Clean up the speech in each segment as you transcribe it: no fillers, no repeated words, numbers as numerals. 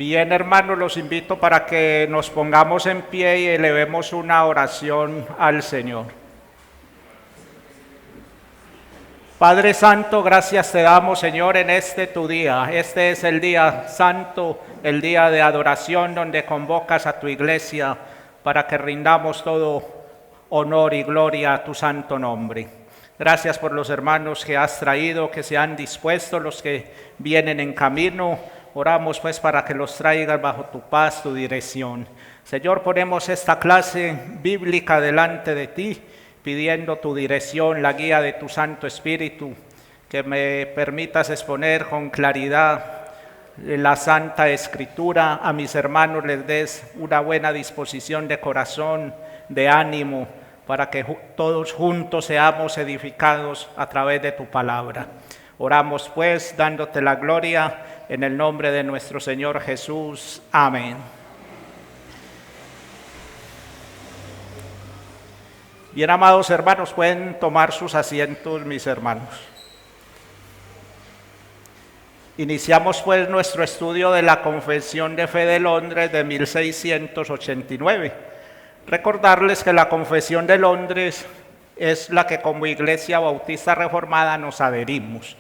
Bien, hermanos, los invito para que nos pongamos en pie y elevemos una oración al Señor. Padre Santo, gracias te damos, Señor, en este tu día. Este es el día santo, el día de adoración donde convocas a tu iglesia para que rindamos todo honor y gloria a tu santo nombre. Gracias por los hermanos que has traído, que se han dispuesto, los que vienen en camino. Oramos pues para que los traigas bajo tu paz, tu dirección. Señor, ponemos esta clase bíblica delante de ti, pidiendo tu dirección, la guía de tu Santo Espíritu, que me permitas exponer con claridad la Santa Escritura. A mis hermanos les des una buena disposición de corazón, de ánimo, para que todos juntos seamos edificados a través de tu palabra. Oramos pues, dándote la gloria, en el nombre de nuestro Señor Jesús. Amén. Bien, amados hermanos, pueden tomar sus asientos, mis hermanos. Iniciamos pues nuestro estudio de la Confesión de Fe de Londres de 1689. Recordarles que la Confesión de Londres es la que como Iglesia Bautista Reformada nos adherimos.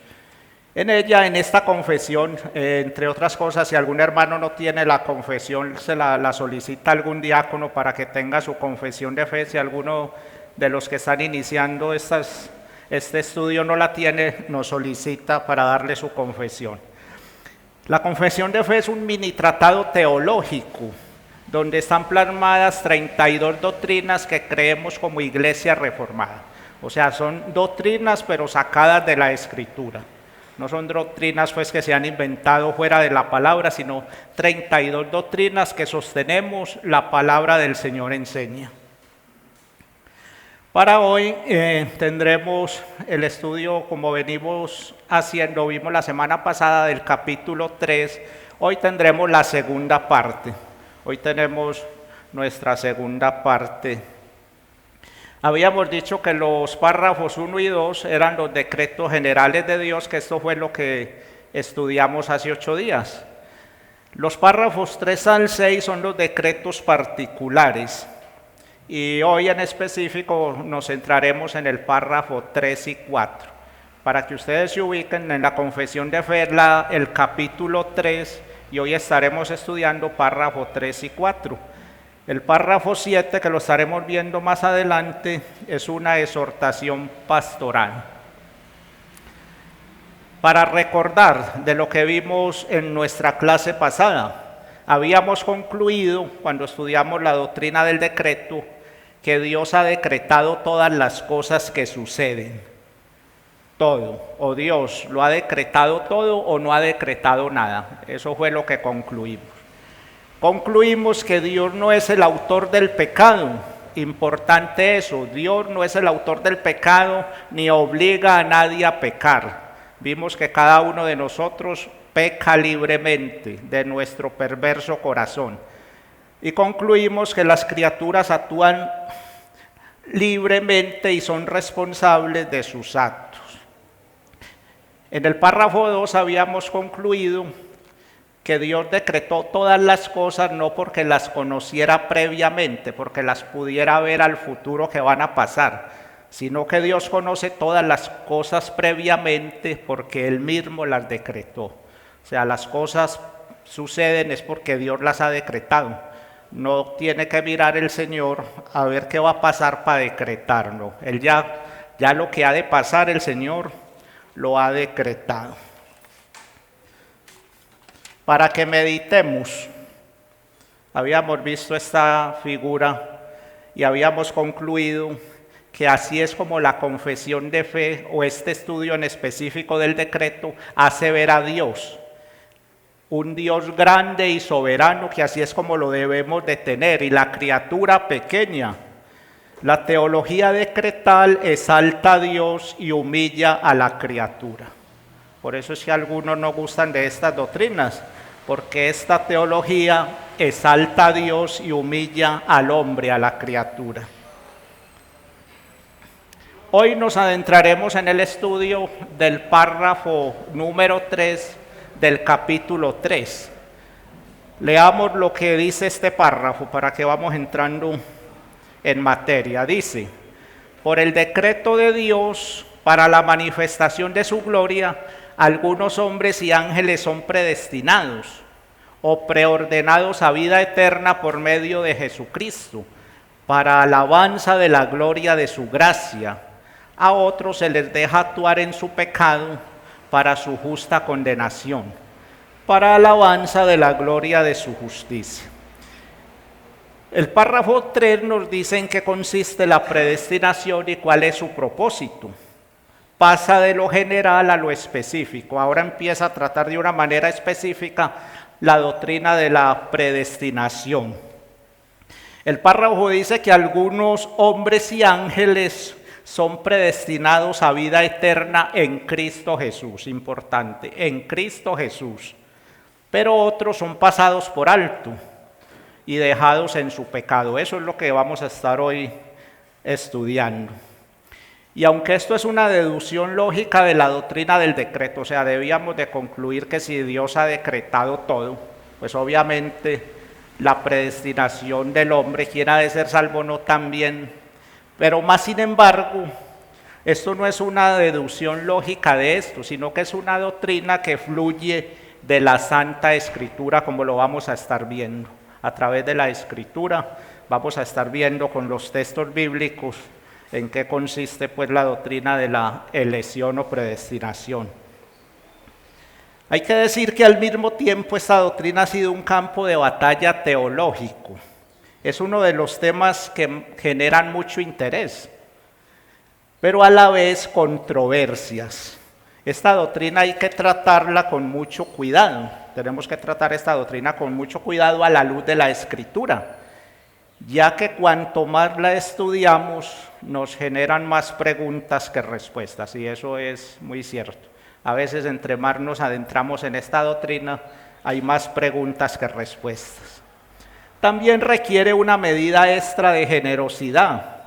En ella, en esta confesión, entre otras cosas, si algún hermano no tiene la confesión, se la solicita algún diácono para que tenga su confesión de fe. Si alguno de los que están iniciando este estudio no la tiene, nos solicita para darle su confesión. La confesión de fe es un mini tratado teológico, donde están plasmadas 32 doctrinas que creemos como Iglesia Reformada. O sea, son doctrinas pero sacadas de la Escritura. No son doctrinas pues que se han inventado fuera de la palabra, sino 32 doctrinas que sostenemos la palabra del Señor enseña. Para hoy tendremos el estudio como venimos haciendo, vimos la semana pasada del capítulo 3, hoy tendremos la segunda parte. Hoy tenemos nuestra segunda parte. Habíamos dicho que los párrafos 1 y 2 eran los decretos generales de Dios, que esto fue lo que estudiamos hace 8 días. Los párrafos 3 al 6 son los decretos particulares. Y hoy en específico nos centraremos en el párrafo 3 y 4. Para que ustedes se ubiquen en la confesión de fe, el capítulo 3, y hoy estaremos estudiando párrafo 3 y 4. El párrafo 7, que lo estaremos viendo más adelante, es una exhortación pastoral. Para recordar de lo que vimos en nuestra clase pasada, habíamos concluido, cuando estudiamos la doctrina del decreto, que Dios ha decretado todas las cosas que suceden. Todo, o Dios lo ha decretado todo o no ha decretado nada. Eso fue lo que concluimos. Concluimos que Dios no es el autor del pecado. Importante eso, Dios no es el autor del pecado ni obliga a nadie a pecar. Vimos que cada uno de nosotros peca libremente de nuestro perverso corazón. Y concluimos que las criaturas actúan libremente y son responsables de sus actos. En el párrafo 2 habíamos concluido que Dios decretó todas las cosas no porque las conociera previamente, porque las pudiera ver al futuro que van a pasar, sino que Dios conoce todas las cosas previamente porque Él mismo las decretó. O sea, las cosas suceden es porque Dios las ha decretado. No tiene que mirar el Señor a ver qué va a pasar para decretarlo. Él ya lo que ha de pasar, el Señor lo ha decretado. Para que meditemos, habíamos visto esta figura y habíamos concluido que así es como la confesión de fe o este estudio en específico del decreto hace ver a Dios, un Dios grande y soberano, que así es como lo debemos de tener, y la criatura pequeña. La teología decretal exalta a Dios y humilla a la criatura. Por eso es que algunos no gustan de estas doctrinas, porque esta teología exalta a Dios y humilla al hombre, a la criatura. Hoy nos adentraremos en el estudio del párrafo número 3 del capítulo 3. Leamos lo que dice este párrafo para que vamos entrando en materia. Dice: por el decreto de Dios, para la manifestación de su gloria, algunos hombres y ángeles son predestinados o preordenados a vida eterna por medio de Jesucristo, para alabanza de la gloria de su gracia. A otros se les deja actuar en su pecado para su justa condenación, para alabanza de la gloria de su justicia. El párrafo 3 nos dice en qué consiste la predestinación y cuál es su propósito. Pasa de lo general a lo específico. Ahora empieza a tratar de una manera específica la doctrina de la predestinación. El párrafo dice que algunos hombres y ángeles son predestinados a vida eterna en Cristo Jesús. Importante, en Cristo Jesús. Pero otros son pasados por alto y dejados en su pecado. Eso es lo que vamos a estar hoy estudiando. Y aunque esto es una deducción lógica de la doctrina del decreto, o sea, debíamos de concluir que si Dios ha decretado todo, pues obviamente la predestinación del hombre, quien ha de ser salvo, no también. Pero más sin embargo, esto no es una deducción lógica de esto, sino que es una doctrina que fluye de la Santa Escritura, como lo vamos a estar viendo. A través de la Escritura vamos a estar viendo con los textos bíblicos en qué consiste pues la doctrina de la elección o predestinación. Hay que decir que al mismo tiempo esta doctrina ha sido un campo de batalla teológico. Es uno de los temas que generan mucho interés, pero a la vez controversias. Esta doctrina hay que tratarla con mucho cuidado. Tenemos que tratar esta doctrina con mucho cuidado a la luz de la Escritura, ya que cuanto más la estudiamos nos generan más preguntas que respuestas, y eso es muy cierto. A veces entre más nos adentramos en esta doctrina hay más preguntas que respuestas. También requiere una medida extra de generosidad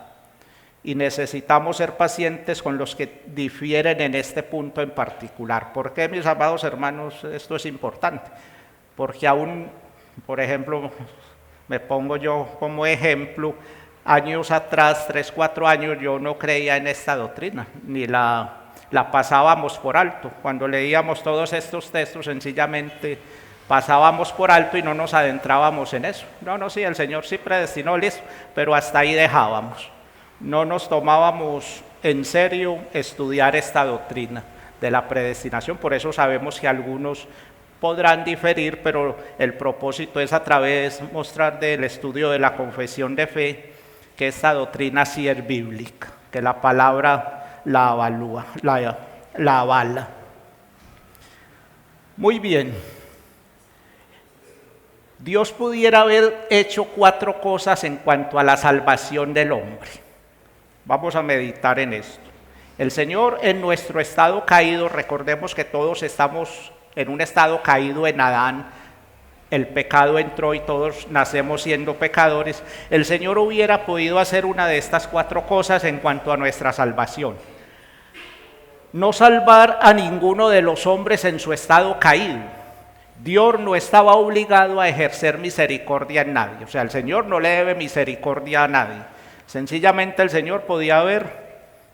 y necesitamos ser pacientes con los que difieren en este punto en particular. ¿Por qué, mis amados hermanos, esto es importante? Porque aún, por ejemplo, me pongo yo como ejemplo, años atrás, 3, 4 años, yo no creía en esta doctrina, ni la pasábamos por alto. Cuando leíamos todos estos textos, sencillamente pasábamos por alto y no nos adentrábamos en eso. No, sí, el Señor sí predestinó, listo, pero hasta ahí dejábamos. No nos tomábamos en serio estudiar esta doctrina de la predestinación. Por eso sabemos que algunos podrán diferir, pero el propósito es a través de mostrar del estudio de la confesión de fe que esta doctrina sí es bíblica, que la palabra la avalúa, la avala. Muy bien. Dios pudiera haber hecho 4 cosas en cuanto a la salvación del hombre. Vamos a meditar en esto. El Señor, en nuestro estado caído, recordemos que todos estamos en un estado caído en Adán, el pecado entró y todos nacemos siendo pecadores. El Señor hubiera podido hacer una de estas 4 cosas en cuanto a nuestra salvación. No salvar a ninguno de los hombres en su estado caído. Dios no estaba obligado a ejercer misericordia en nadie. O sea, el Señor no le debe misericordia a nadie. Sencillamente el Señor podía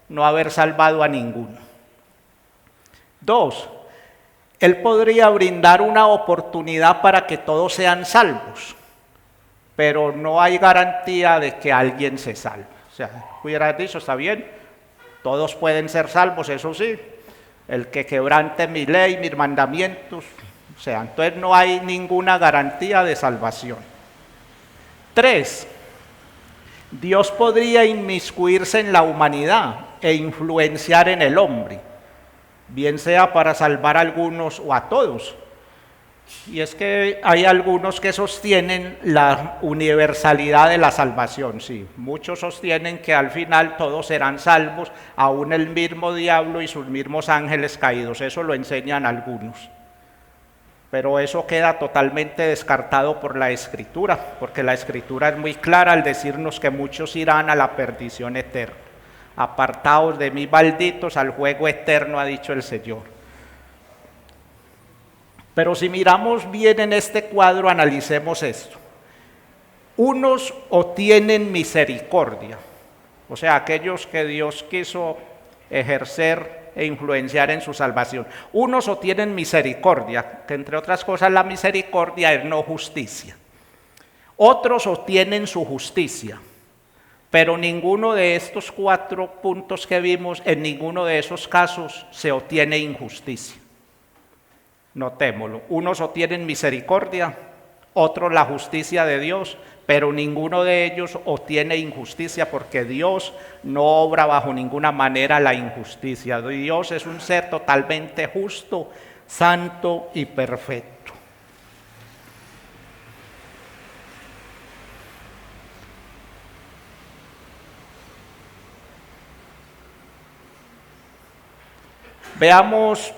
no haber salvado a ninguno. 2, Él podría brindar una oportunidad para que todos sean salvos, pero no hay garantía de que alguien se salve. O sea, hubiera dicho, está bien, todos pueden ser salvos, eso sí, el que quebrante mi ley, mis mandamientos, o sea, entonces no hay ninguna garantía de salvación. 3, Dios podría inmiscuirse en la humanidad e influenciar en el hombre, bien sea para salvar a algunos o a todos. Y es que hay algunos que sostienen la universalidad de la salvación, sí. Muchos sostienen que al final todos serán salvos, aún el mismo diablo y sus mismos ángeles caídos. Eso lo enseñan algunos. Pero eso queda totalmente descartado por la Escritura, porque la Escritura es muy clara al decirnos que muchos irán a la perdición eterna. Apartaos de mí, malditos, al juego eterno, ha dicho el Señor. Pero si miramos bien en este cuadro, analicemos esto. Unos obtienen misericordia, o sea, aquellos que Dios quiso ejercer e influenciar en su salvación. Unos obtienen misericordia, que entre otras cosas la misericordia es no justicia. Otros obtienen su justicia, pero ninguno de estos 4 puntos que vimos, en ninguno de esos casos se obtiene injusticia. Notémoslo, unos obtienen misericordia, otros la justicia de Dios, pero ninguno de ellos obtiene injusticia porque Dios no obra bajo ninguna manera la injusticia. Dios es un ser totalmente justo, santo y perfecto. Veamos,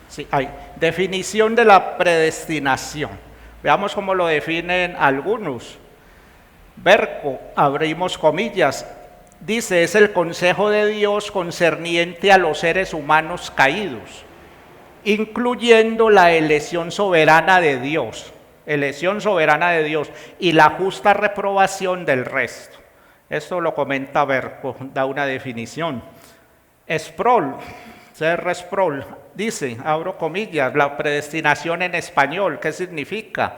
sí, hay definición de la predestinación. Veamos cómo lo definen algunos. Berco, abrimos comillas, dice, es el consejo de Dios concerniente a los seres humanos caídos, incluyendo la elección soberana de Dios, y la justa reprobación del resto. Esto lo comenta Berco, da una definición. Sproul, C.R. Sproul, dice, abro comillas, la predestinación en español, ¿qué significa?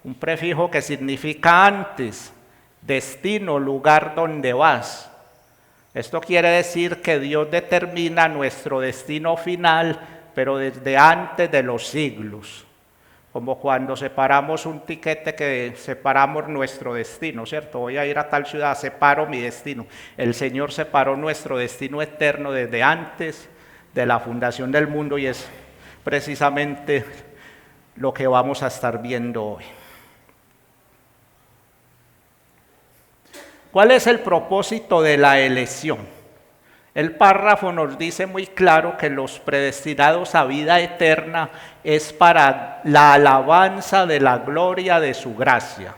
Un prefijo que significa antes, destino, lugar donde vas. Esto quiere decir que Dios determina nuestro destino final, pero desde antes de los siglos. Como cuando separamos un tiquete que separamos nuestro destino, ¿cierto? Voy a ir a tal ciudad, separo mi destino. El Señor separó nuestro destino eterno desde antes de la fundación del mundo y es precisamente lo que vamos a estar viendo hoy. ¿Cuál es el propósito de la elección? El párrafo nos dice muy claro que los predestinados a vida eterna es para la alabanza de la gloria de su gracia.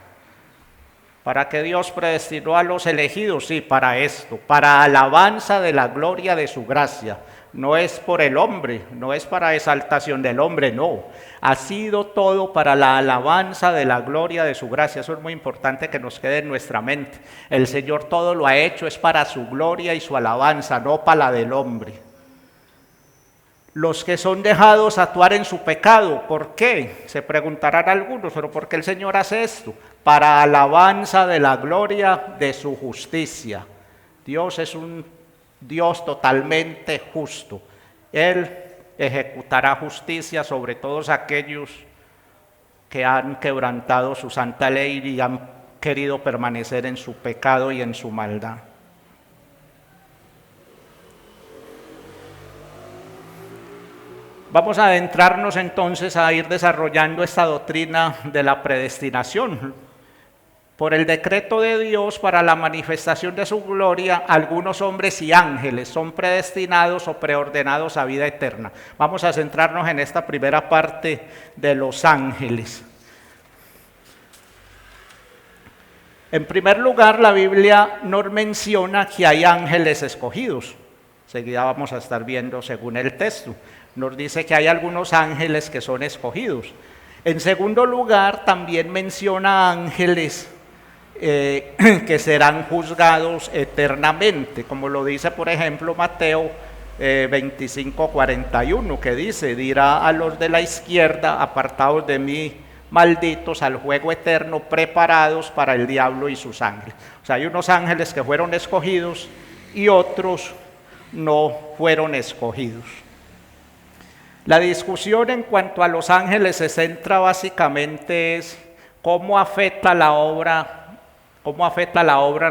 ¿Para qué Dios predestinó a los elegidos? Sí, para esto, para alabanza de la gloria de su gracia. No es por el hombre, no es para exaltación del hombre, no. Ha sido todo para la alabanza de la gloria de su gracia. Eso es muy importante que nos quede en nuestra mente. El Señor todo lo ha hecho, es para su gloria y su alabanza, no para la del hombre. Los que son dejados actuar en su pecado, ¿por qué? Se preguntarán algunos, pero ¿por qué el Señor hace esto? Para alabanza de la gloria de su justicia. Dios es un Dios totalmente justo. Él ejecutará justicia sobre todos aquellos que han quebrantado su santa ley y han querido permanecer en su pecado y en su maldad. Vamos a adentrarnos entonces a ir desarrollando esta doctrina de la predestinación. Por el decreto de Dios para la manifestación de su gloria, algunos hombres y ángeles son predestinados o preordenados a vida eterna. Vamos a centrarnos en esta primera parte de los ángeles. En primer lugar, la Biblia nos menciona que hay ángeles escogidos. Enseguida vamos a estar viendo según el texto. Nos dice que hay algunos ángeles que son escogidos. En segundo lugar, también menciona ángeles que serán juzgados eternamente, como lo dice por ejemplo Mateo 25:41, que dice, dirá a los de la izquierda, apartados de mí, malditos, al juego eterno preparados para el diablo y sus ángeles. O sea, hay unos ángeles que fueron escogidos y otros no fueron escogidos. La discusión en cuanto a los ángeles se centra básicamente en cómo afecta la obra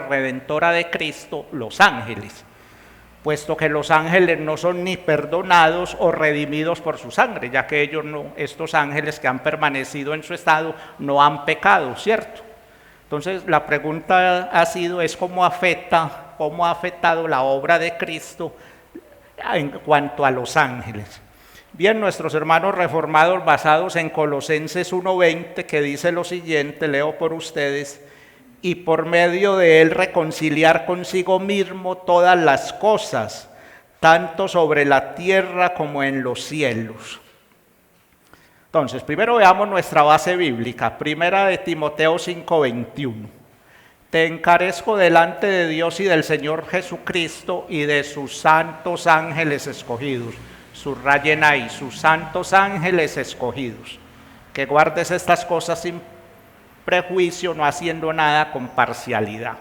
redentora de Cristo los ángeles, puesto que los ángeles no son ni perdonados o redimidos por su sangre, ya que estos ángeles que han permanecido en su estado no han pecado, ¿cierto? Entonces la pregunta es cómo ha afectado la obra de Cristo en cuanto a los ángeles. Bien, nuestros hermanos reformados basados en Colosenses 1:20, que dice lo siguiente, leo por ustedes, y por medio de él reconciliar consigo mismo todas las cosas, tanto sobre la tierra como en los cielos. Entonces, primero veamos nuestra base bíblica, primera de Timoteo 5:21. Te encarezco delante de Dios y del Señor Jesucristo y de sus santos ángeles escogidos. Subrayen ahí, sus santos ángeles escogidos. Que guardes estas cosas sin prejuicio, no haciendo nada con parcialidad.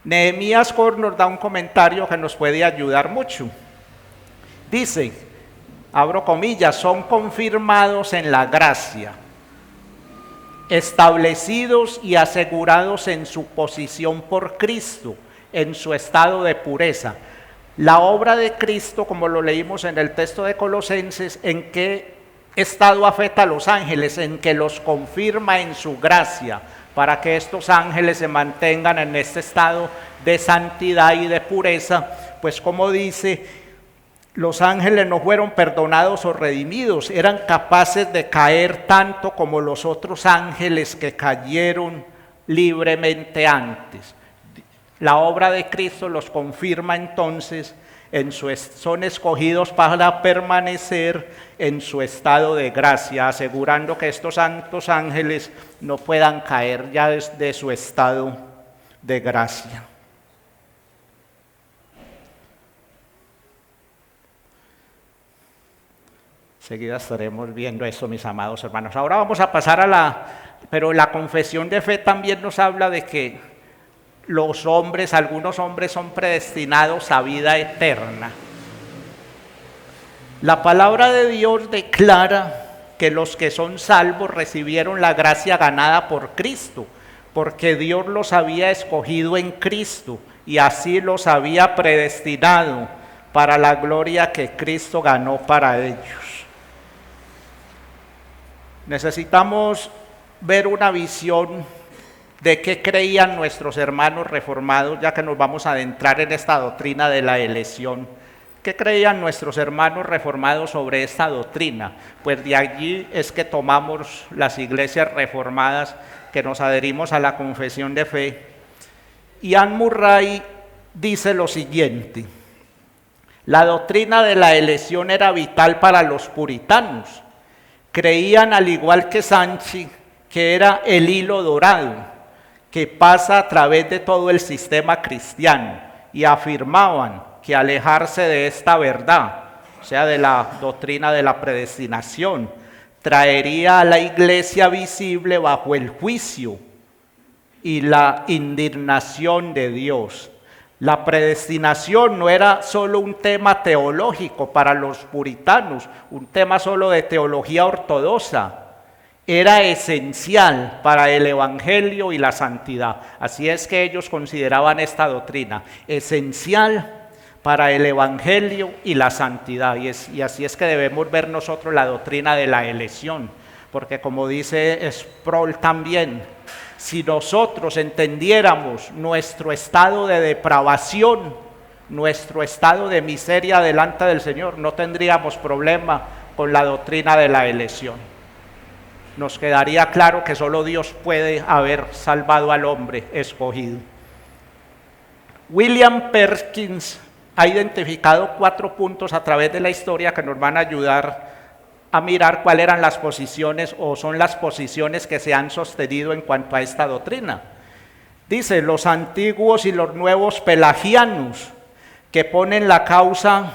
Nehemías Cor nos da un comentario que nos puede ayudar mucho. Dice, abro comillas, son confirmados en la gracia, establecidos y asegurados en su posición por Cristo, en su estado de pureza. La obra de Cristo, como lo leímos en el texto de Colosenses, ¿en qué estado afecta a los ángeles? En que los confirma en su gracia, para que estos ángeles se mantengan en este estado de santidad y de pureza, pues como dice, los ángeles no fueron perdonados o redimidos, eran capaces de caer tanto como los otros ángeles que cayeron libremente antes. La obra de Cristo los confirma entonces, son escogidos para permanecer en su estado de gracia, asegurando que estos santos ángeles no puedan caer ya de su estado de gracia. Enseguida estaremos viendo eso, mis amados hermanos. Ahora vamos a pasar pero la confesión de fe también nos habla de que algunos hombres son predestinados a vida eterna. La palabra de Dios declara que los que son salvos recibieron la gracia ganada por Cristo, porque Dios los había escogido en Cristo y así los había predestinado para la gloria que Cristo ganó para ellos. Necesitamos ver una visión de qué creían nuestros hermanos reformados, ya que nos vamos a adentrar en esta doctrina de la elección. ¿Qué creían nuestros hermanos reformados sobre esta doctrina? Pues de allí es que tomamos las iglesias reformadas, que nos adherimos a la confesión de fe. Ian Murray dice lo siguiente: la doctrina de la elección era vital para los puritanos. Creían, al igual que Sanchi, que era el hilo dorado que pasa a través de todo el sistema cristiano, y afirmaban que alejarse de esta verdad, o sea, de la doctrina de la predestinación, traería a la iglesia visible bajo el juicio y la indignación de Dios. La predestinación no era solo un tema teológico para los puritanos, un tema solo de teología ortodoxa. Era esencial para el evangelio y la santidad. Así es que ellos consideraban esta doctrina esencial para el evangelio y la santidad. Y así es que debemos ver nosotros la doctrina de la elección, porque como dice Sproul también, si nosotros entendiéramos nuestro estado de depravación, nuestro estado de miseria delante del Señor, no tendríamos problema con la doctrina de la elección. Nos quedaría claro que solo Dios puede haber salvado al hombre escogido. William Perkins ha identificado 4 puntos a través de la historia que nos van a ayudar a mirar cuáles eran las posiciones o son las posiciones que se han sostenido en cuanto a esta doctrina. Dice, los antiguos y los nuevos pelagianos, que ponen la causa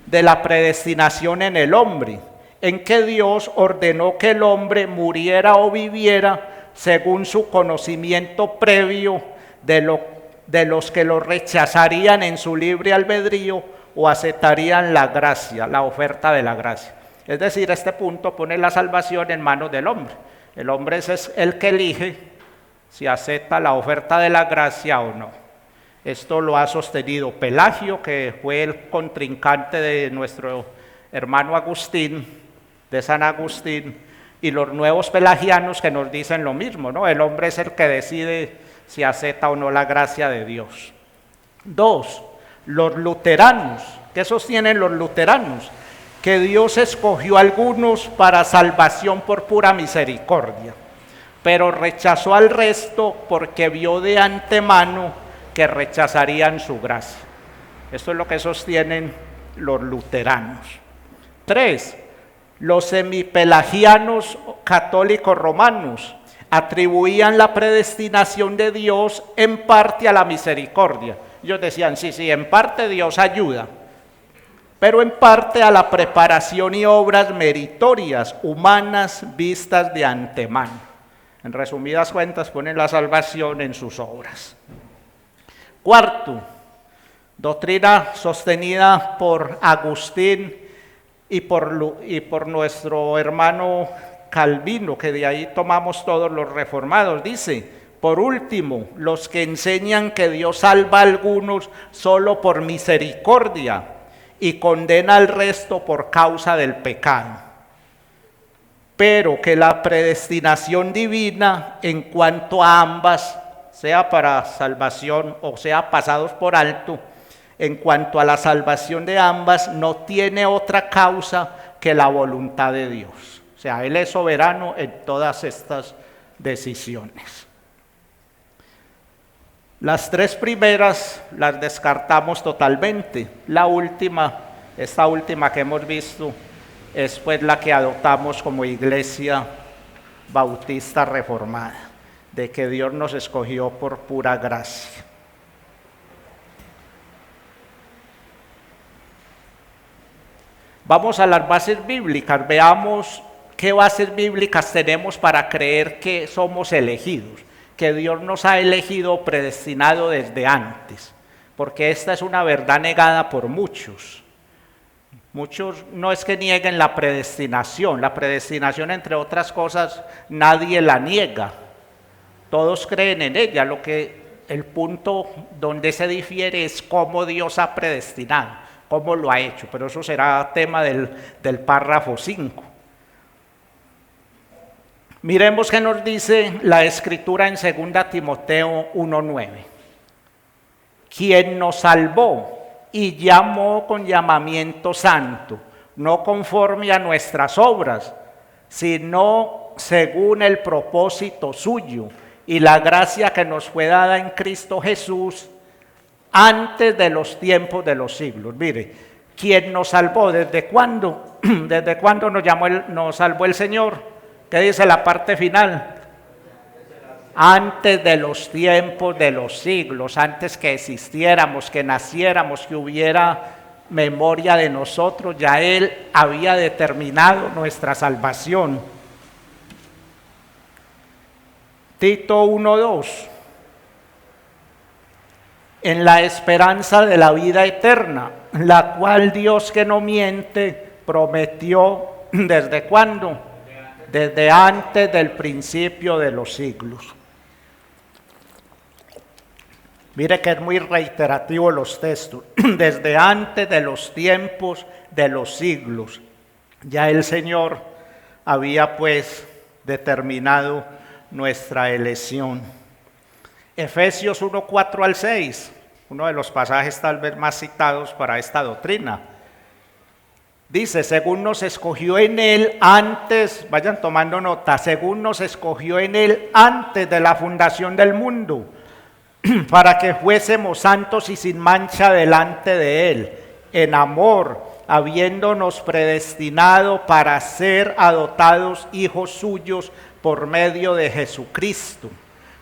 de la predestinación en el hombre, en que Dios ordenó que el hombre muriera o viviera según su conocimiento previo de los que lo rechazarían en su libre albedrío o aceptarían la gracia, la oferta de la gracia. Es decir, este punto pone la salvación en manos del hombre. El hombre es el que elige si acepta la oferta de la gracia o no. Esto lo ha sostenido Pelagio, que fue el contrincante de nuestro hermano Agustín, de San Agustín, y los nuevos pelagianos que nos dicen lo mismo, ¿no? El hombre es el que decide si acepta o no la gracia de Dios. 2, los luteranos. ¿Qué sostienen los luteranos? Que Dios escogió a algunos para salvación por pura misericordia, pero rechazó al resto porque vio de antemano que rechazarían su gracia. Esto es lo que sostienen los luteranos. 3. Los semipelagianos católicos romanos atribuían la predestinación de Dios en parte a la misericordia. Ellos decían, sí, en parte Dios ayuda, pero en parte a la preparación y obras meritorias, humanas, vistas de antemano. En resumidas cuentas, ponen la salvación en sus obras. 4. Doctrina sostenida por Agustín y por nuestro hermano Calvino, que de ahí tomamos todos los reformados. Dice, por último, los que enseñan que Dios salva a algunos solo por misericordia y condena al resto por causa del pecado, pero que la predestinación divina en cuanto a ambas, sea para salvación o sea pasados por alto, en cuanto a la salvación de ambas, no tiene otra causa que la voluntad de Dios. O sea, Él es soberano en todas estas decisiones. Las 3 primeras las descartamos totalmente. Esta última que hemos visto, es pues la que adoptamos como Iglesia Bautista Reformada, de que Dios nos escogió por pura gracia. Vamos a las bases bíblicas, veamos qué bases bíblicas tenemos para creer que somos elegidos, que Dios nos ha elegido, predestinado desde antes, porque esta es una verdad negada por muchos. Muchos no es que nieguen la predestinación entre otras cosas nadie la niega, todos creen en ella, el punto donde se difiere es cómo Dios ha predestinado, cómo lo ha hecho, pero eso será tema del párrafo 5. Miremos qué nos dice la Escritura en 2 Timoteo 1:9. Quien nos salvó y llamó con llamamiento santo, no conforme a nuestras obras, sino según el propósito suyo y la gracia que nos fue dada en Cristo Jesús antes de los tiempos de los siglos. Mire, ¿quién nos salvó? ¿Desde cuándo? ¿Desde cuándo nos salvó el Señor? ¿Qué dice la parte final? Antes de los tiempos de los siglos, antes que existiéramos, que naciéramos, que hubiera memoria de nosotros, ya Él había determinado nuestra salvación. Tito 1:2. En la esperanza de la vida eterna, la cual Dios que no miente prometió, ¿desde cuándo? Desde antes del principio de los siglos. Mire que es muy reiterativo los textos. Desde antes de los tiempos de los siglos, ya el Señor había pues determinado nuestra elección. Efesios 1:4-6, uno de los pasajes tal vez más citados para esta doctrina. Dice, según nos escogió en Él antes, vayan tomando nota, según nos escogió en Él antes de la fundación del mundo, para que fuésemos santos y sin mancha delante de Él, en amor, habiéndonos predestinado para ser adoptados hijos suyos por medio de Jesucristo,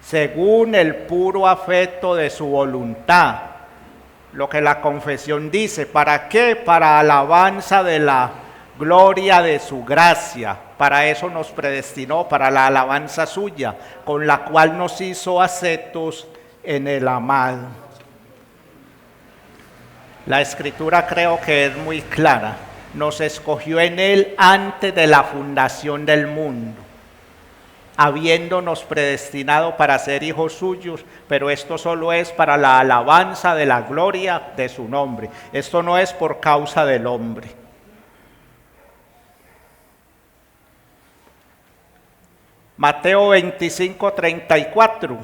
según el puro afecto de su voluntad. Lo que la confesión dice, ¿para qué? Para alabanza de la gloria de su gracia. Para eso nos predestinó, para la alabanza suya, con la cual nos hizo aceptos en el amado. La Escritura creo que es muy clara. Nos escogió en Él antes de la fundación del mundo, habiéndonos predestinado para ser hijos suyos, pero esto solo es para la alabanza de la gloria de su nombre. Esto no es por causa del hombre. Mateo 25:34,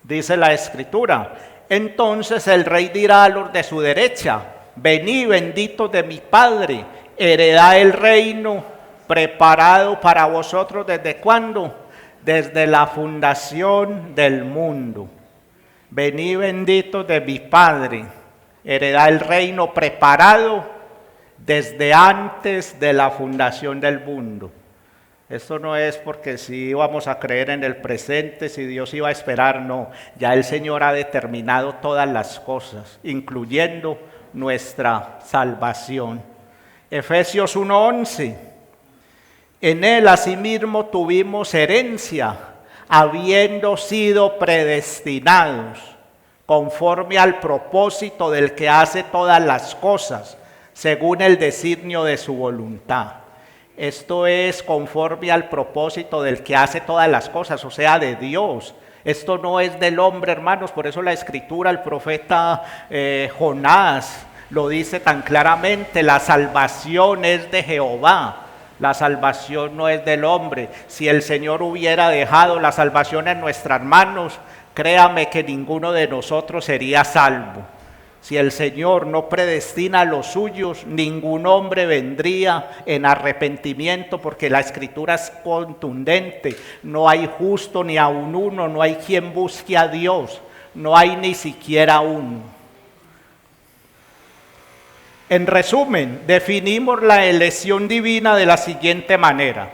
dice la Escritura, entonces el rey dirá a los de su derecha, venid benditos de mi Padre, heredad el reino preparado para vosotros ¿desde cuándo? Desde la fundación del mundo. Venid benditos de mi Padre, heredar el reino preparado desde antes de la fundación del mundo. Esto no es porque si íbamos a creer en el presente, si Dios iba a esperar, no. Ya el Señor ha determinado todas las cosas, incluyendo nuestra salvación. Efesios 1:11. En él asimismo tuvimos herencia, habiendo sido predestinados, conforme al propósito del que hace todas las cosas, según el designio de su voluntad. Esto es conforme al propósito del que hace todas las cosas, o sea, de Dios. Esto no es del hombre, hermanos, por eso la Escritura, el profeta Jonás lo dice tan claramente: la salvación es de Jehová, la salvación no es del hombre. Si el Señor hubiera dejado la salvación en nuestras manos, créame que ninguno de nosotros sería salvo. Si el Señor no predestina a los suyos, ningún hombre vendría en arrepentimiento, porque la Escritura es contundente. No hay justo ni aun uno, no hay quien busque a Dios, no hay ni siquiera uno. En resumen, definimos la elección divina de la siguiente manera.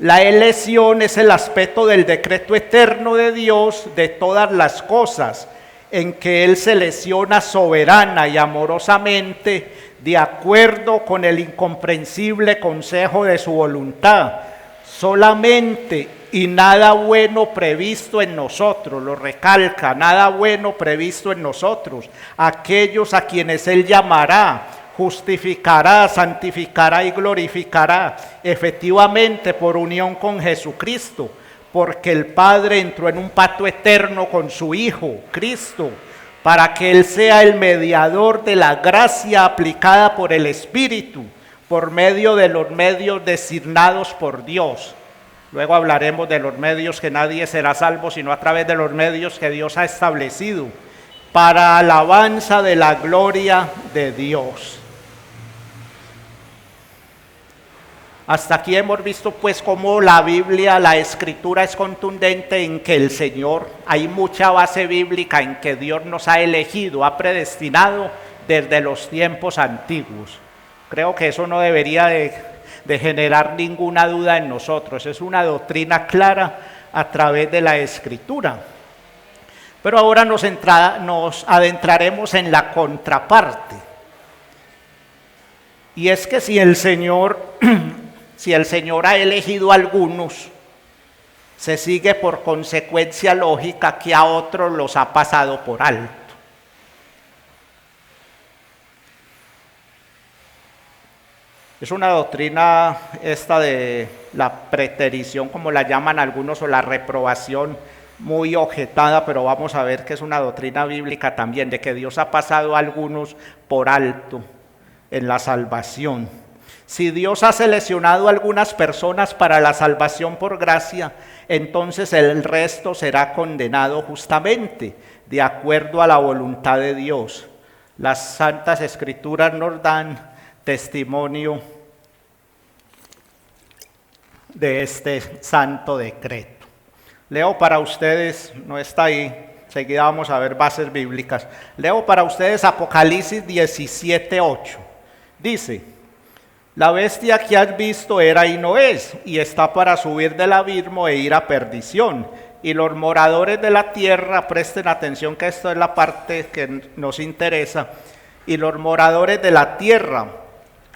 La elección es el aspecto del decreto eterno de Dios de todas las cosas, en que Él selecciona soberana y amorosamente de acuerdo con el incomprensible consejo de su voluntad, solamente y nada bueno previsto en nosotros, lo recalca, nada bueno previsto en nosotros, aquellos a quienes Él llamará, justificará, santificará y glorificará, efectivamente por unión con Jesucristo, porque el Padre entró en un pacto eterno con su Hijo, Cristo, para que Él sea el mediador de la gracia aplicada por el Espíritu, por medio de los medios designados por Dios. Luego hablaremos de los medios que nadie será salvo, sino a través de los medios que Dios ha establecido, para alabanza de la gloria de Dios. Hasta aquí hemos visto pues cómo la Biblia, la Escritura es contundente en que el Señor, hay mucha base bíblica en que Dios nos ha elegido, ha predestinado desde los tiempos antiguos. Creo que eso no debería de generar ninguna duda en nosotros, es una doctrina clara a través de la Escritura. Pero ahora nos adentraremos en la contraparte. Y es que si el Señor ha elegido a algunos, se sigue por consecuencia lógica que a otros los ha pasado por alto. Es una doctrina esta de la preterición, como la llaman algunos, o la reprobación, muy objetada, pero vamos a ver que es una doctrina bíblica también, de que Dios ha pasado a algunos por alto en la salvación. Si Dios ha seleccionado a algunas personas para la salvación por gracia, entonces el resto será condenado justamente, de acuerdo a la voluntad de Dios. Las Santas Escrituras nos dan testimonio de este santo decreto. Leo para ustedes, no está ahí, enseguida vamos a ver bases bíblicas. Leo para ustedes Apocalipsis 17:8. Dice: la bestia que has visto era y no es, y está para subir del abismo e ir a perdición. Y los moradores de la tierra, presten atención que esto es la parte que nos interesa, y los moradores de la tierra,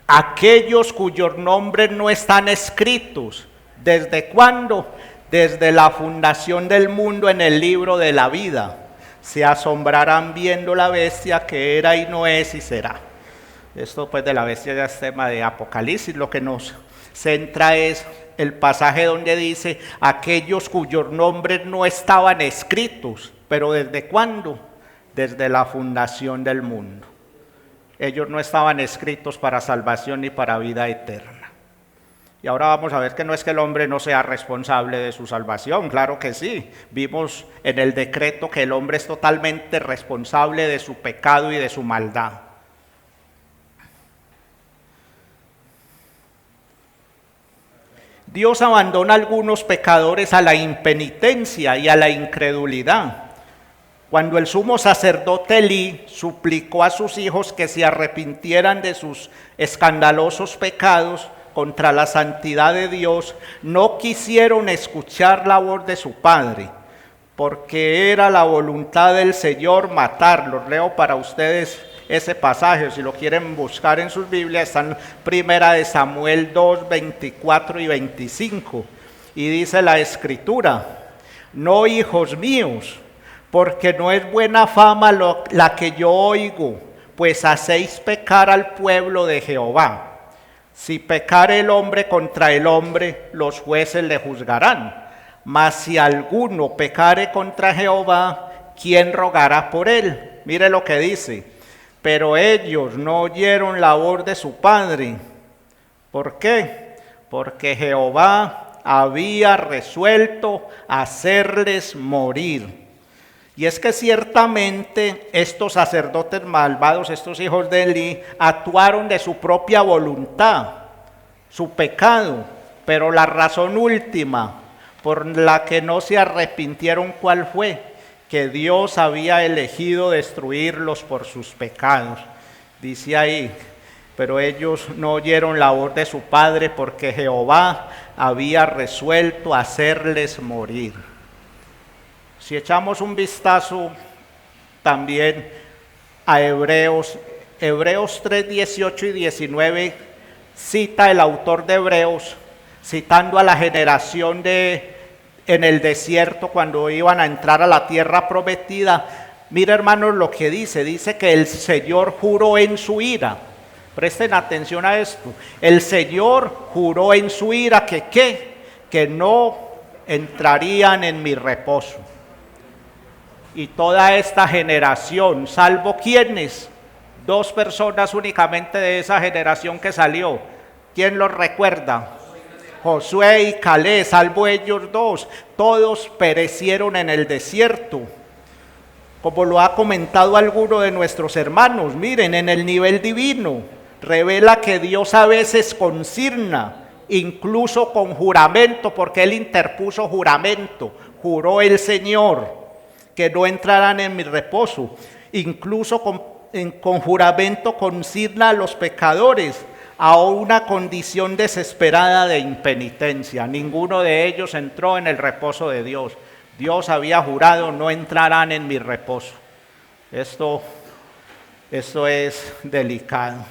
aquellos cuyos nombres no están escritos, ¿desde cuándo? Desde la fundación del mundo en el libro de la vida, se asombrarán viendo la bestia que era y no es y será. Esto pues de la bestia ya es tema de Apocalipsis. Lo que nos centra es el pasaje donde dice aquellos cuyos nombres no estaban escritos. ¿Pero desde cuándo? Desde la fundación del mundo. Ellos no estaban escritos para salvación ni para vida eterna. Y ahora vamos a ver que no es que el hombre no sea responsable de su salvación, claro que sí. Vimos en el decreto que el hombre es totalmente responsable de su pecado y de su maldad. Dios abandona a algunos pecadores a la impenitencia y a la incredulidad. Cuando el sumo sacerdote Elí suplicó a sus hijos que se arrepintieran de sus escandalosos pecados contra la santidad de Dios, no quisieron escuchar la voz de su padre, porque era la voluntad del Señor matarlos. Leo para ustedes ese pasaje, si lo quieren buscar en sus Biblias, está en Primera de Samuel 2, 24 y 25. Y dice la Escritura: no, hijos míos, porque no es buena fama la que yo oigo, pues hacéis pecar al pueblo de Jehová. Si pecare el hombre contra el hombre, los jueces le juzgarán. Mas si alguno pecare contra Jehová, ¿quién rogará por él? Mire lo que dice: pero ellos no oyeron la voz de su padre. ¿Por qué? Porque Jehová había resuelto hacerles morir. Y es que ciertamente estos sacerdotes malvados, estos hijos de Elí, actuaron de su propia voluntad, su pecado, pero la razón última por la que no se arrepintieron, ¿cuál fue? Que Dios había elegido destruirlos por sus pecados. Dice ahí: pero ellos no oyeron la voz de su padre, porque Jehová había resuelto hacerles morir. Si echamos un vistazo también a Hebreos 3, 18 y 19, cita el autor de Hebreos, citando a la generación en el desierto cuando iban a entrar a la tierra prometida. Mira, hermanos, lo que dice que el Señor juró en su ira. Presten atención a esto. El Señor juró en su ira que no entrarían en mi reposo. Y toda esta generación, salvo quienes, 2 personas únicamente de esa generación que salió. ¿Quién los recuerda? Josué y Caleb, salvo ellos 2, todos perecieron en el desierto. Como lo ha comentado alguno de nuestros hermanos, miren, en el nivel divino, revela que Dios a veces consigna, incluso con juramento, porque Él interpuso juramento, juró el Señor, que no entrarán en mi reposo. Incluso con juramento consigna a los pecadores a una condición desesperada de impenitencia. Ninguno de ellos entró en el reposo de Dios. Dios había jurado: no entrarán en mi reposo. Esto es delicado.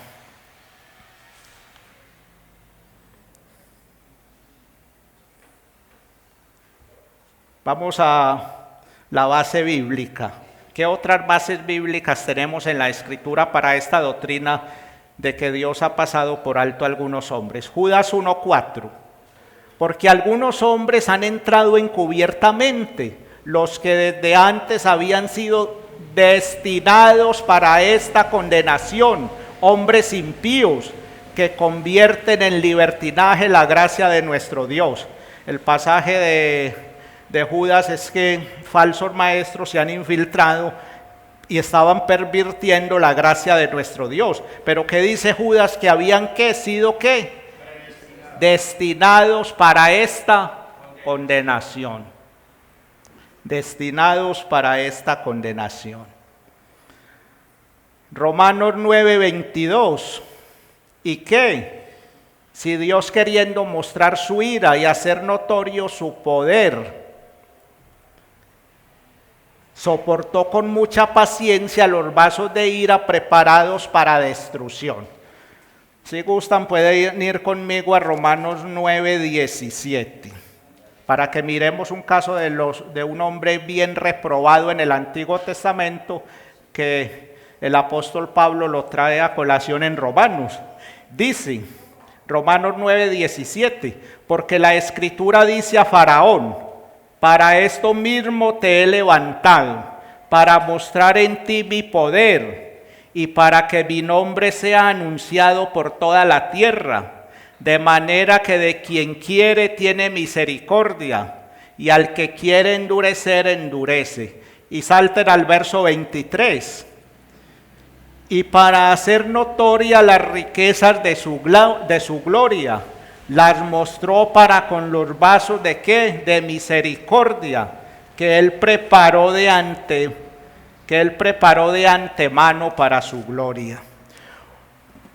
Vamos a la base bíblica. ¿Qué otras bases bíblicas tenemos en la Escritura para esta doctrina de que Dios ha pasado por alto a algunos hombres? Judas 1:4. Porque algunos hombres han entrado encubiertamente, los que desde antes habían sido destinados para esta condenación, hombres impíos que convierten en libertinaje la gracia de nuestro Dios. El pasaje de Judas es que falsos maestros se han infiltrado y estaban pervirtiendo la gracia de nuestro Dios. Pero ¿qué dice Judas? Que habían sido destinados para esta condenación. Destinados para esta condenación. Romanos 9:22. ¿Y qué? Si Dios, queriendo mostrar su ira y hacer notorio su poder, soportó con mucha paciencia los vasos de ira preparados para destrucción. Si gustan, pueden ir conmigo a Romanos 9:17, para que miremos un caso de un hombre bien reprobado en el Antiguo Testamento, que el apóstol Pablo lo trae a colación en Romanos. Dice, Romanos 9:17, porque la Escritura dice a Faraón: para esto mismo te he levantado, para mostrar en ti mi poder, y para que mi nombre sea anunciado por toda la tierra, de manera que de quien quiere tiene misericordia, y al que quiere endurecer, endurece. Y salten al verso 23. Y para hacer notoria las riquezas de su gloria, las mostró para con los vasos de misericordia, que Él preparó de que Él preparó de antemano para su gloria.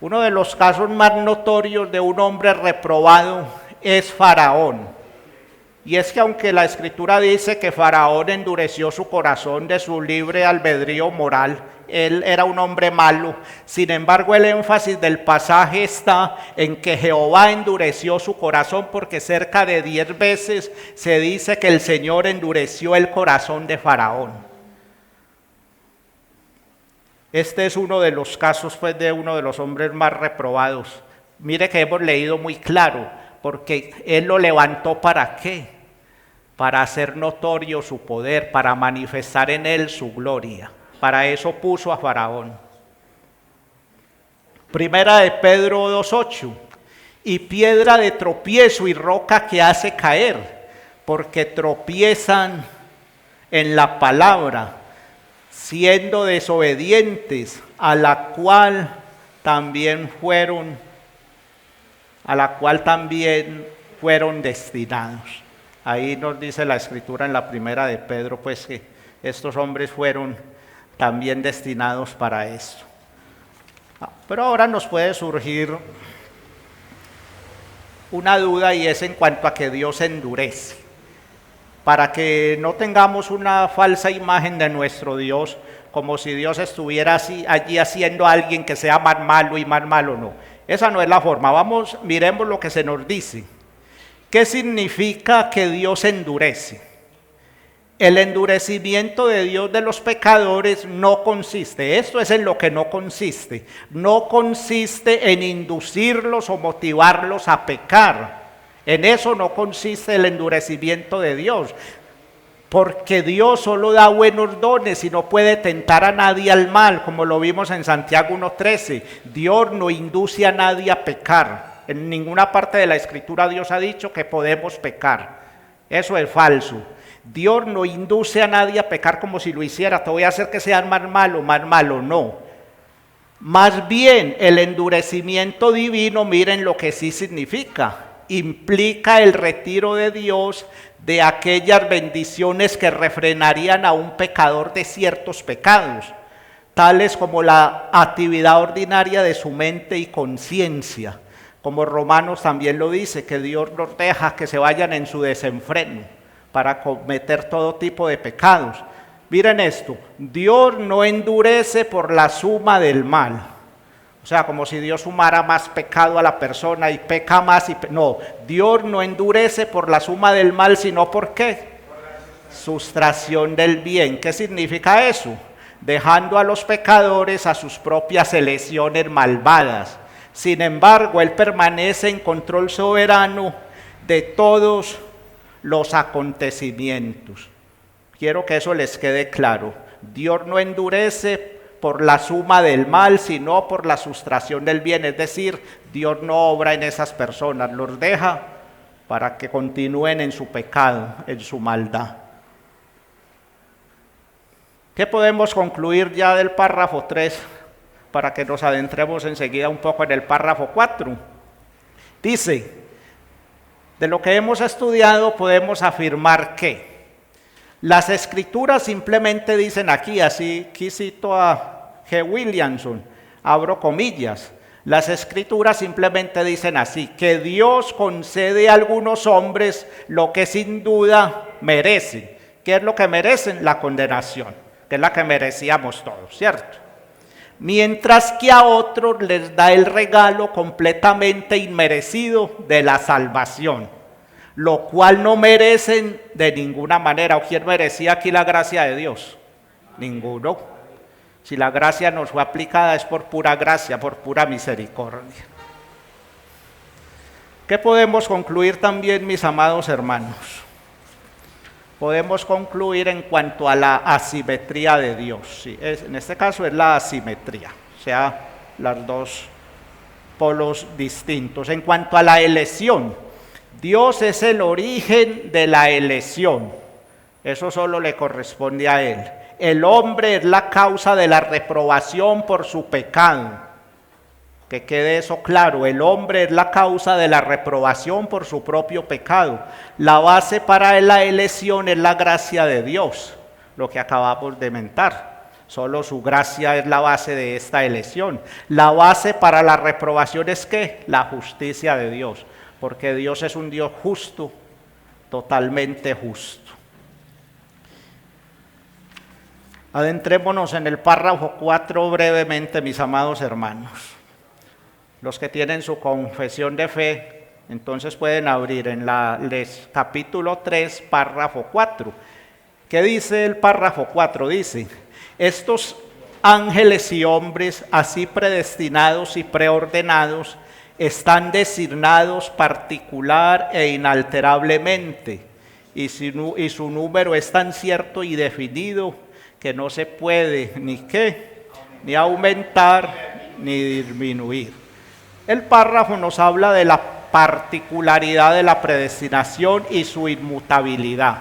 Uno de los casos más notorios de un hombre reprobado es Faraón. Y es que aunque la Escritura dice que Faraón endureció su corazón de su libre albedrío moral, él era un hombre malo. Sin embargo, el énfasis del pasaje está en que Jehová endureció su corazón, porque cerca de 10 veces se dice que el Señor endureció el corazón de Faraón. Este es uno de los casos pues, de uno de los hombres más reprobados. Mire que hemos leído muy claro, porque Él lo levantó ¿para qué? Para hacer notorio su poder, para manifestar en Él su gloria. Para eso puso a Faraón. Primera de Pedro 2:8. Y piedra de tropiezo y roca que hace caer, porque tropiezan en la palabra, siendo desobedientes, a la cual también fueron destinados. Ahí nos dice la Escritura en la primera de Pedro, pues que estos hombres fueron también destinados para esto. Pero ahora nos puede surgir una duda, y es en cuanto a que Dios endurece. Para que no tengamos una falsa imagen de nuestro Dios, como si Dios estuviera allí haciendo a alguien que sea más malo y más malo, no. Esa no es la forma. Miremos lo que se nos dice. ¿Qué significa que Dios endurece? El endurecimiento de Dios de los pecadores no consiste, esto es en lo que no consiste en inducirlos o motivarlos a pecar. En eso no consiste el endurecimiento de Dios, porque Dios solo da buenos dones y no puede tentar a nadie al mal, como lo vimos en Santiago 1:13. Dios no induce a nadie a pecar. En ninguna parte de la Escritura Dios ha dicho que podemos pecar. Eso es falso. Dios no induce a nadie a pecar como si lo hiciera. Te voy a hacer que seas más malo, no. Más bien, el endurecimiento divino, miren lo que sí significa. Implica el retiro de Dios de aquellas bendiciones que refrenarían a un pecador de ciertos pecados, tales como la actividad ordinaria de su mente y conciencia. Como Romanos también lo dice, que Dios nos deja que se vayan en su desenfreno para cometer todo tipo de pecados. Miren esto, Dios no endurece por la suma del mal. O sea, como si Dios sumara más pecado a la persona y peca más. No, Dios no endurece por la suma del mal, sino ¿por qué? Sustracción del bien. ¿Qué significa eso? Dejando a los pecadores a sus propias elecciones malvadas. Sin embargo, Él permanece en control soberano de todos los acontecimientos. Quiero que eso les quede claro. Dios no endurece por la suma del mal, sino por la sustracción del bien. Es decir, Dios no obra en esas personas, los deja para que continúen en su pecado, en su maldad. ¿Qué podemos concluir ya del párrafo 3? Para que nos adentremos enseguida un poco en el párrafo 4. Dice, de lo que hemos estudiado podemos afirmar que las Escrituras simplemente dicen aquí cito a G. Williamson, abro comillas, las Escrituras simplemente dicen así, que Dios concede a algunos hombres lo que sin duda merecen. ¿Qué es lo que merecen? La condenación, que es la que merecíamos todos, ¿cierto? Mientras que a otros les da el regalo completamente inmerecido de la salvación, lo cual no merecen de ninguna manera. ¿O quién merecía aquí la gracia de Dios? Ninguno. Si la gracia nos fue aplicada es por pura gracia, por pura misericordia. ¿Qué podemos concluir también, mis amados hermanos? Podemos concluir en cuanto a la asimetría de Dios. Sí, en este caso es la asimetría, o sea, los dos polos distintos. En cuanto a la elección, Dios es el origen de la elección. Eso solo le corresponde a Él. El hombre es la causa de la reprobación por su pecado. Que quede eso claro, el hombre es la causa de la reprobación por su propio pecado. La base para la elección es la gracia de Dios, lo que acabamos de mentar. Solo su gracia es la base de esta elección. La base para la reprobación es ¿qué? La justicia de Dios, porque Dios es un Dios justo, totalmente justo. Adentrémonos en el párrafo 4 brevemente, mis amados hermanos. Los que tienen su confesión de fe, entonces pueden abrir en capítulo 3, párrafo 4. ¿Qué dice el párrafo 4? Dice: estos ángeles y hombres así predestinados y preordenados están designados particular e inalterablemente, y su número es tan cierto y definido que no se puede ni aumentar ni disminuir. El párrafo nos habla de la particularidad de la predestinación y su inmutabilidad.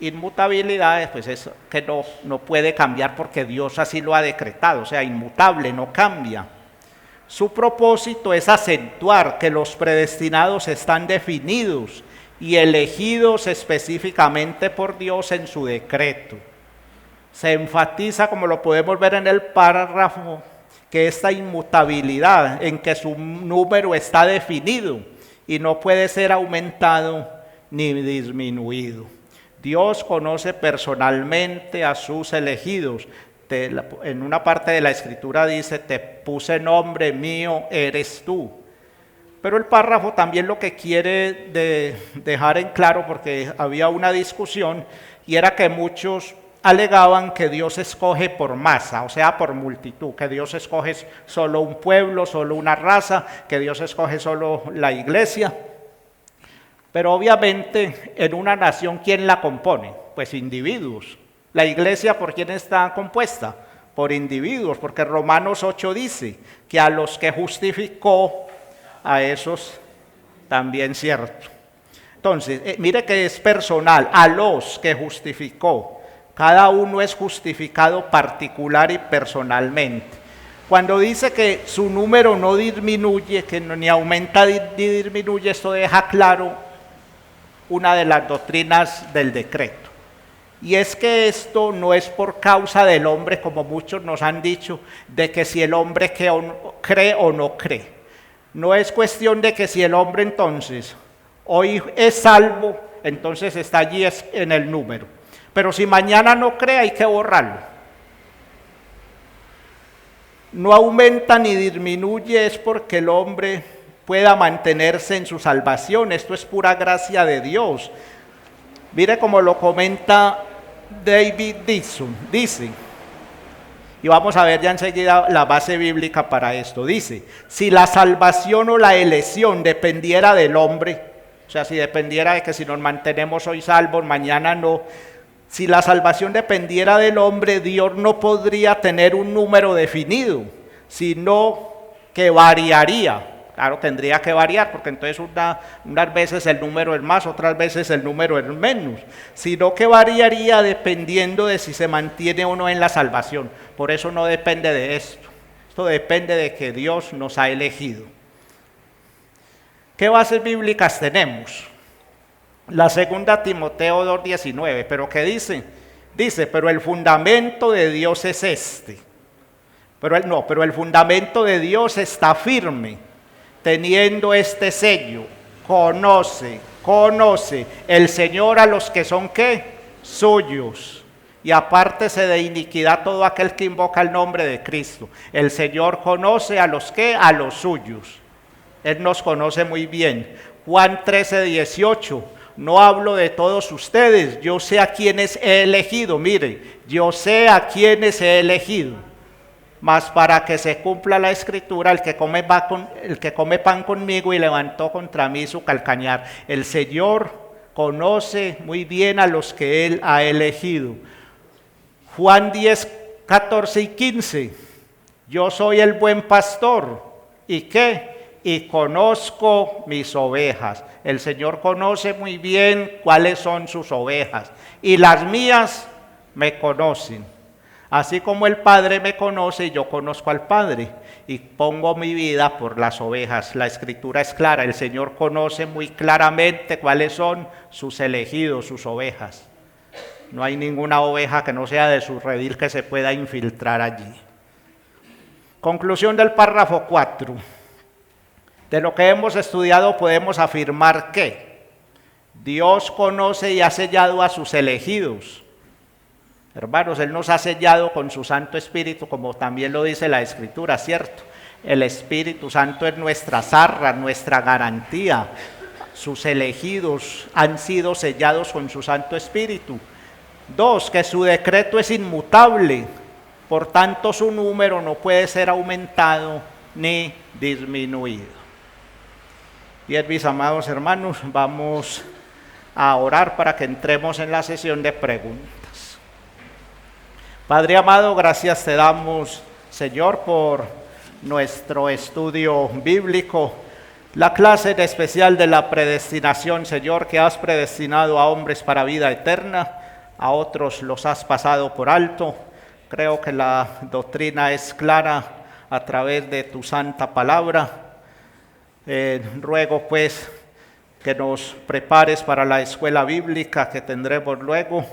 Inmutabilidad pues es que no puede cambiar porque Dios así lo ha decretado, o sea, inmutable, no cambia. Su propósito es acentuar que los predestinados están definidos y elegidos específicamente por Dios en su decreto. Se enfatiza, como lo podemos ver en el párrafo, que esta inmutabilidad, en que su número está definido y no puede ser aumentado ni disminuido. Dios conoce personalmente a sus elegidos. En una parte de la escritura dice: te puse nombre, mío eres tú. Pero el párrafo también lo que quiere dejar en claro, porque había una discusión, y era que muchos alegaban que Dios escoge por masa, o sea, por multitud, que Dios escoge solo un pueblo, solo una raza, que Dios escoge solo la iglesia. Pero obviamente en una nación, ¿quién la compone? Pues individuos. La iglesia, ¿por quién está compuesta? Por individuos, porque Romanos 8 dice que a los que justificó, a esos también cierto. Entonces, mire que es personal, a los que justificó. Cada uno es justificado particular y personalmente. Cuando dice que su número no disminuye, que ni aumenta ni disminuye, esto deja claro una de las doctrinas del decreto. Y es que esto no es por causa del hombre, como muchos nos han dicho, de que si el hombre cree o no cree. No es cuestión de que si el hombre entonces hoy es salvo, entonces está allí en el número. Pero si mañana no cree, hay que borrarlo. No aumenta ni disminuye es porque el hombre pueda mantenerse en su salvación. Esto es pura gracia de Dios. Mire cómo lo comenta David Dixon. Dice, y vamos a ver ya enseguida la base bíblica para esto. Dice: si la salvación o la elección dependiera del hombre, o sea, si dependiera de que si nos mantenemos hoy salvos, mañana no. Si la salvación dependiera del hombre, Dios no podría tener un número definido, sino que variaría. Claro, tendría que variar, porque entonces unas veces el número es más, otras veces el número es menos, sino que variaría dependiendo de si se mantiene o no en la salvación. Por eso no depende de esto. Esto depende de que Dios nos ha elegido. ¿Qué bases bíblicas tenemos? La segunda Timoteo 2:19, ¿pero qué dice? Dice: pero el fundamento de Dios es este. Pero el fundamento de Dios está firme, teniendo este sello: conoce el Señor a los que son ¿qué? Suyos. Y apártese de iniquidad todo aquel que invoca el nombre de Cristo. El Señor conoce a los ¿qué? A los suyos. Él nos conoce muy bien. Juan 13:18. No hablo de todos ustedes, yo sé a quienes he elegido. Mire, yo sé a quienes he elegido. Mas para que se cumpla la escritura, el que come pan conmigo y levantó contra mí su calcañar. El Señor conoce muy bien a los que Él ha elegido. Juan 10:14 y 15. Yo soy el buen pastor. ¿Y qué? Y conozco mis ovejas. El Señor conoce muy bien cuáles son sus ovejas. Y las mías me conocen. Así como el Padre me conoce, yo conozco al Padre. Y pongo mi vida por las ovejas. La Escritura es clara. El Señor conoce muy claramente cuáles son sus elegidos, sus ovejas. No hay ninguna oveja que no sea de su redil que se pueda infiltrar allí. Conclusión del párrafo 4. De lo que hemos estudiado podemos afirmar que Dios conoce y ha sellado a sus elegidos. Hermanos, Él nos ha sellado con su Santo Espíritu, como también lo dice la Escritura, ¿cierto? El Espíritu Santo es nuestra zarra, nuestra garantía. Sus elegidos han sido sellados con su Santo Espíritu. 2, que su decreto es inmutable, por tanto su número no puede ser aumentado ni disminuido. Bien, mis amados hermanos, vamos a orar para que entremos en la sesión de preguntas. Padre amado, gracias te damos, Señor, por nuestro estudio bíblico, la clase en especial de la predestinación, Señor, que has predestinado a hombres para vida eterna, a otros los has pasado por alto. Creo que la doctrina es clara a través de tu santa palabra. Ruego pues que nos prepares para la escuela bíblica que tendremos luego.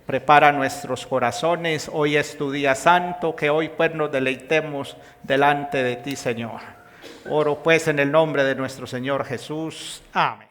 Prepara nuestros corazones. Hoy es tu día santo, que hoy pues nos deleitemos delante de ti, Señor. Oro pues en el nombre de nuestro Señor Jesús. Amén.